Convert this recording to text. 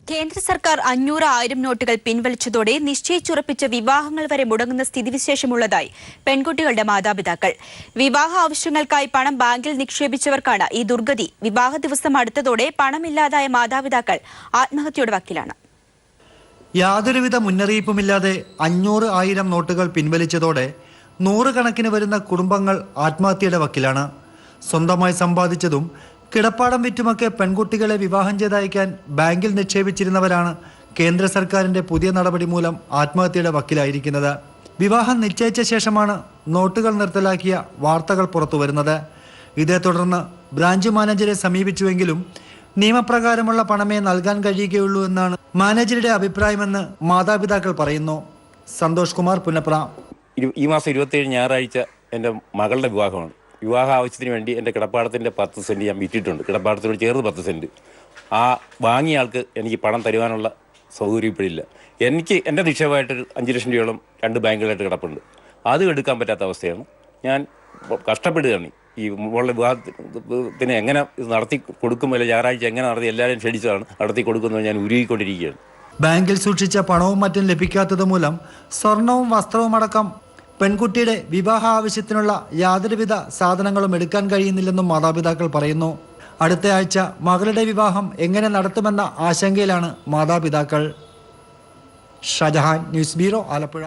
കേന്ദ്ര സർക്കാർ 500,000 നോട്ടുകൾ പിൻവലിച്ചതോടെ നിശ്ചയിച്ചുറപ്പിച്ച വിവാഹങ്ങൾ വരെ മുടങ്ങുന്ന സ്ഥിതിവിശേഷമുള്ളതായി പെൺകുട്ടികളുടെ മാതാപിതാക്കൾ. വിവാഹ ആവശ്യങ്ങൾക്കായി പണം ബാങ്കിൽ നിക്ഷേപിച്ചവർക്കാണ് ഈ ദുർഗതി. വിവാഹ ദിവസം അടുത്തതോടെ പണമില്ലാതായ മാതാപിതാക്കൾ ആത്മഹത്യയുടെ വക്കിലാണ്. യാതൊരുവിധ മുന്നറിയിപ്പുമില്ലാതെ 500,000 നോട്ടുകൾ പിൻവലിച്ചതോടെ നൂറുകണക്കിന് വരുന്ന കുടുംബങ്ങൾ ആത്മഹത്യയുടെ വക്കിലാണ്. സ്വന്തമായി സമ്പാദിച്ചതും കിടപ്പാടം വിറ്റുമൊക്കെ പെൺകുട്ടികളെ വിവാഹം ചെയ്തയക്കാൻ ബാങ്കിൽ നിക്ഷേപിച്ചിരുന്നവരാണ് കേന്ദ്ര സർക്കാരിന്റെ പുതിയ നടപടി മൂലം ആത്മഹത്യയുടെ വക്കിലായിരിക്കുന്നത്. വിവാഹം നിശ്ചയിച്ച ശേഷമാണ് നോട്ടുകൾ നിർത്തലാക്കിയ വാർത്തകൾ പുറത്തുവരുന്നത്. ഇതേ തുടർന്ന് ബ്രാഞ്ച് മാനേജരെ സമീപിച്ചുവെങ്കിലും നിയമപ്രകാരമുള്ള പണമേ നൽകാൻ കഴിയുകയുള്ളൂ എന്നാണ് മാനേജറുടെ അഭിപ്രായമെന്ന് മാതാപിതാക്കൾ പറയുന്നു. സന്തോഷ് കുമാർ പുന്നപ്ര. ഈ മാസം 27 ഞായറാഴ്ച എൻ്റെ മകളുടെ വിവാഹമാണ്. വിവാഹ ആവശ്യത്തിന് വേണ്ടി എൻ്റെ കിടപ്പാടത്തിൻ്റെ 10 സെൻറ്റ് ഞാൻ വിറ്റിട്ടുണ്ട്. കിടപ്പാടത്തിനോട് ചേർന്ന് 10 സെൻറ്റ്. ആ വാങ്ങിയ ആൾക്ക് എനിക്ക് പണം തരുവാനുള്ള സൗകര്യം ഇപ്പോഴില്ല. എൻ്റെ നിക്ഷേപമായിട്ടൊരു 5 ലക്ഷം രൂപയോളം 2 ബാങ്കുകളായിട്ട് കിടപ്പുണ്ട്. അത് എടുക്കാൻ പറ്റാത്ത അവസ്ഥയാണ്. ഞാൻ കഷ്ടപ്പെടുകയാണ്. ഈ മോളുടെ വിവാഹത്തിന് എങ്ങനെ ഇത് നടത്തി കൊടുക്കും, അല്ലെ ഞായറാഴ്ച എങ്ങനെ നടത്തി എല്ലാവരും ക്ഷണിച്ചതാണ് നടത്തി കൊടുക്കുന്നത് ഞാൻ ഉരുകിക്കൊണ്ടിരിക്കുകയാണ്. ബാങ്കിൽ സൂക്ഷിച്ച പണവും മറ്റും ലഭിക്കാത്തത് മൂലം സ്വർണവും വസ്ത്രവും അടക്കം പെൺകുട്ടിയുടെ വിവാഹ ആവശ്യത്തിനുള്ള യാതൊരുവിധ സാധനങ്ങളും എടുക്കാൻ കഴിയുന്നില്ലെന്നും മാതാപിതാക്കൾ പറയുന്നു. അടുത്ത ആഴ്ച മകളുടെ വിവാഹം എങ്ങനെ നടത്തുമെന്ന ആശങ്കയിലാണ് മാതാപിതാക്കൾ. Shajahan, news bureau, Alappuzha.